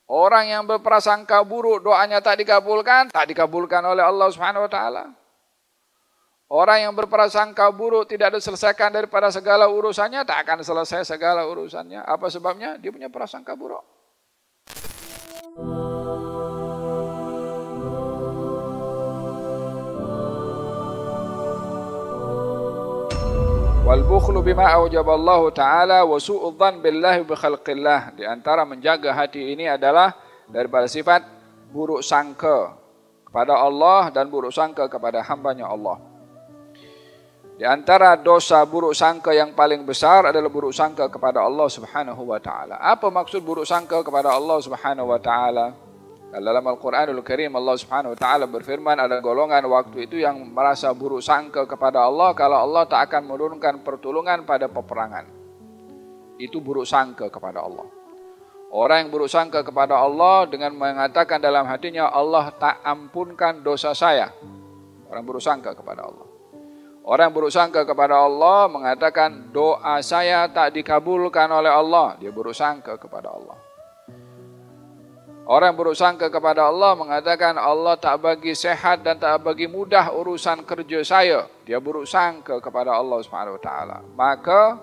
Orang yang berprasangka buruk doanya tak dikabulkan oleh Allah Subhanahu wa taala. Orang yang berprasangka buruk tidak diselesaikan daripada segala urusannya, tak akan selesai segala urusannya. Apa sebabnya? Dia punya prasangka buruk. Wal bukhlu bima aujaballahu ta'ala wa su'udzan billahi bi khalqillah. Di antara menjaga hati ini adalah daripada sifat buruk sangka kepada Allah dan buruk sangka kepada hambanya Allah. Di antara dosa buruk sangka yang paling besar adalah buruk sangka kepada Allah Subhanahu wa taala. Apa maksud buruk sangka kepada Allah Subhanahu wa taala? Dalam Al-Qur'anul Karim Allah Subhanahu wa taala berfirman, ada golongan waktu itu yang merasa buruk sangka kepada Allah kalau Allah tak akan menurunkan pertolongan pada peperangan. Itu buruk sangka kepada Allah. Orang yang buruk sangka kepada Allah dengan mengatakan dalam hatinya, Allah tak ampunkan dosa saya. Orang buruk sangka kepada Allah. Orang buruk sangka kepada Allah mengatakan doa saya tak dikabulkan oleh Allah. Dia buruk sangka kepada Allah. Orang buruk sangka kepada Allah mengatakan Allah tak bagi sehat dan tak bagi mudah urusan kerja saya. Dia buruk sangka kepada Allah Subhanahu wa taala. Maka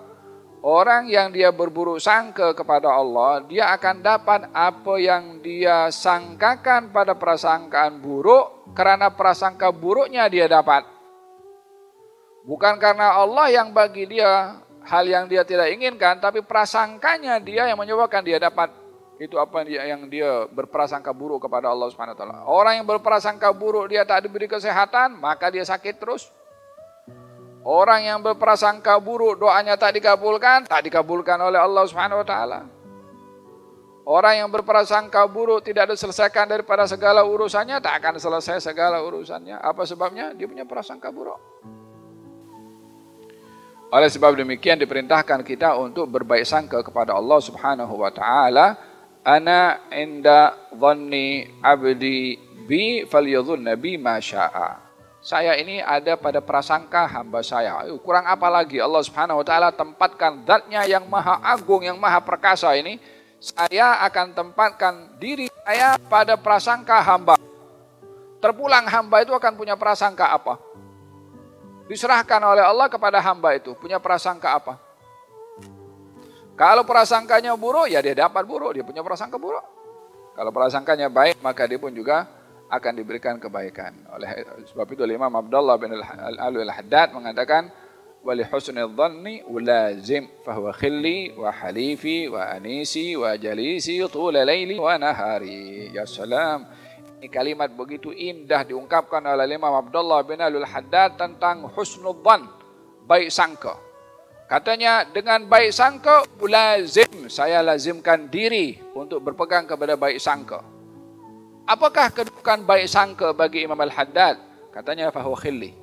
orang yang dia berburuk sangka kepada Allah, dia akan dapat apa yang dia sangkakan pada prasangkaan buruk karena prasangka buruknya dia dapat. Bukan karena Allah yang bagi dia hal yang dia tidak inginkan, tapi prasangkanya dia yang menyebabkan dia dapat itu apa yang dia berprasangka buruk kepada Allah Subhanahu wa taala. Orang yang berprasangka buruk dia tak diberi kesehatan, maka dia sakit terus. Orang yang berprasangka buruk doanya tak dikabulkan oleh Allah Subhanahu wa taala. Orang yang berprasangka buruk tidak diselesaikan daripada segala urusannya, tak akan selesai segala urusannya. Apa sebabnya? Dia punya prasangka buruk. Oleh sebab demikian diperintahkan kita untuk berbaik sangka kepada Allah Subhanahu wa taala. Ana inda dhanni abdi bi falyadhunna bi ma syaa. Saya ini ada pada prasangka hamba saya. Kurang apa lagi Allah Subhanahu wa taala tempatkan zatnya yang maha agung, yang maha perkasa ini. Saya akan tempatkan diri saya pada prasangka hamba. Terpulang hamba itu akan punya prasangka apa? Diserahkan oleh Allah kepada hamba itu. Punya prasangka apa? Kalau prasangkanya buruk, ya dia dapat buruk. Dia punya prasangka buruk. Kalau prasangkanya baik, maka dia pun juga akan diberikan kebaikan. Oleh sebab itu Imam Abdullah bin Al-Haddad mengatakan, wali husnul dhanni ulazim fahuwa khilli wa halifi wa anisi wa jalisi tula laili wa nahari. Ya salam. Ini kalimat begitu indah diungkapkan oleh Imam Abdullah bin Al-Haddad tentang husnul dhan, baik sangka. Katanya dengan baik sangka ulazim, saya lazimkan diri untuk berpegang kepada baik sangka. Apakah kedudukan baik sangka bagi Imam Al-Haddad? Katanya fahuwa khilli.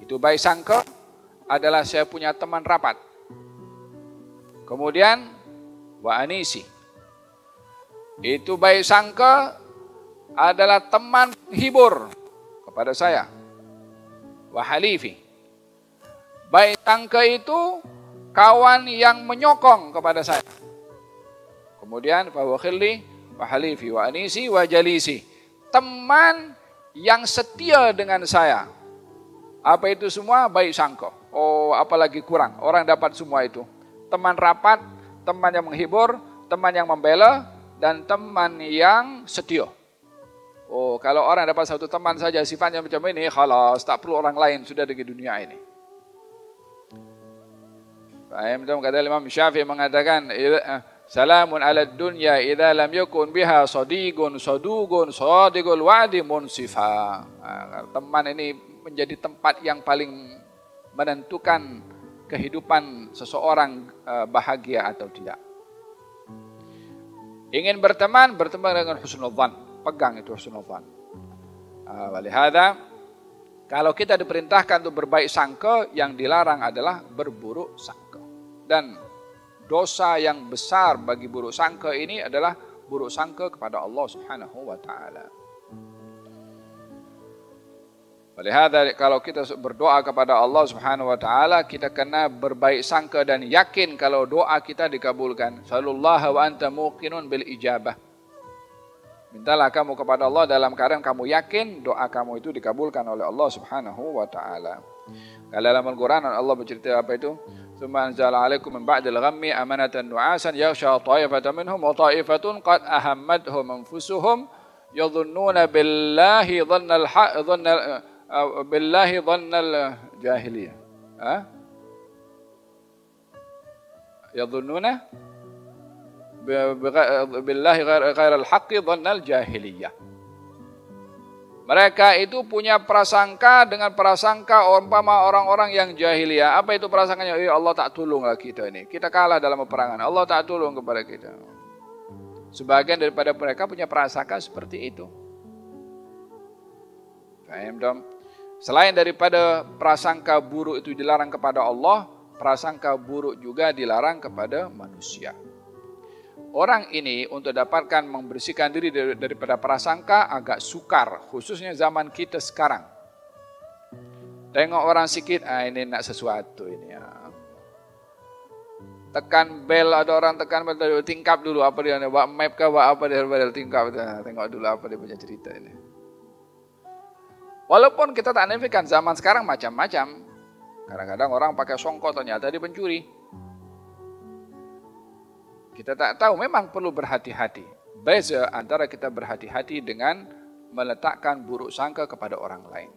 Itu baik sangka adalah saya punya teman rapat. Kemudian wa anisi. Itu baik sangka adalah teman penghibur kepada saya. Wa halifi. Baik sangka itu kawan yang menyokong kepada saya. Kemudian fa huwa khilli wa halifi wa anisi wa jalisi. Teman yang setia dengan saya. Apa itu semua? Baik sangka. Oh, apalagi kurang. Orang dapat semua itu. Teman rapat, teman yang menghibur, teman yang membela, dan teman yang setia. Oh, kalau orang dapat satu teman saja sifatnya macam ini, khalas, tak perlu orang lain sudah di dunia ini. Kata Imam Syafi'i mengatakan, salamun ala dunya idza lam yakun biha sadiqun saduqun sadiqul wa'di munsifa. Teman ini menjadi tempat yang paling menentukan kehidupan seseorang bahagia atau tidak. Ingin berteman dengan husnul dhan. Pegang itu husnul dhan. Walihada, kalau kita diperintahkan untuk berbaik sangka, yang dilarang adalah berburuk sangka. Dan dosa yang besar bagi buruk sangka ini adalah buruk sangka kepada Allah Subhanahu wa taala. Walihada, kalau kita berdoa kepada Allah Subhanahu wa taala, kita kena berbaik sangka dan yakin kalau doa kita dikabulkan. Sallallahu wa anta muqinun bil ijabah. Mintalah kamu kepada Allah dalam keadaan kamu yakin doa kamu itu dikabulkan oleh Allah Subhanahu wa taala. Kalau dalam Al-Qur'an Allah bercerita apa itu? Tsumma anzala 'alaikum min ba'dil ghammi amanatan nu'asan yaghsha ta'ifatan minhum wa ta'ifatun qad ahammadhum anfusuhum yadhunnuna billahi dhannal jahiliyah. Yadhunnuna billahi ghairal haqqi dhannal jahiliyah. Mereka itu punya prasangka dengan prasangka umpama orang-orang yang jahiliyah. Apa itu prasangkanya? Allah tak tolonglah kita ini. Kita kalah dalam peperangan. Allah tak tolong kepada kita. Sebagian daripada mereka punya prasangka seperti itu. Paham dong? Selain daripada prasangka buruk itu dilarang kepada Allah, prasangka buruk juga dilarang kepada manusia. Orang ini untuk dapatkan membersihkan diri daripada prasangka agak sukar, khususnya zaman kita sekarang. Tengok orang sikit, ini nak sesuatu ini. Tekan bel, ada orang tekan bel, tingkap dulu apa dia, buat map ke, buat apa dia, tingkap. Tengok dulu apa dia punya cerita ini. Walaupun kita tak nafikan zaman sekarang macam-macam. Kadang-kadang orang pakai songkok ternyata dia pencuri. Kita tak tahu, memang perlu berhati-hati. Beza antara kita berhati-hati dengan meletakkan buruk sangka kepada orang lain.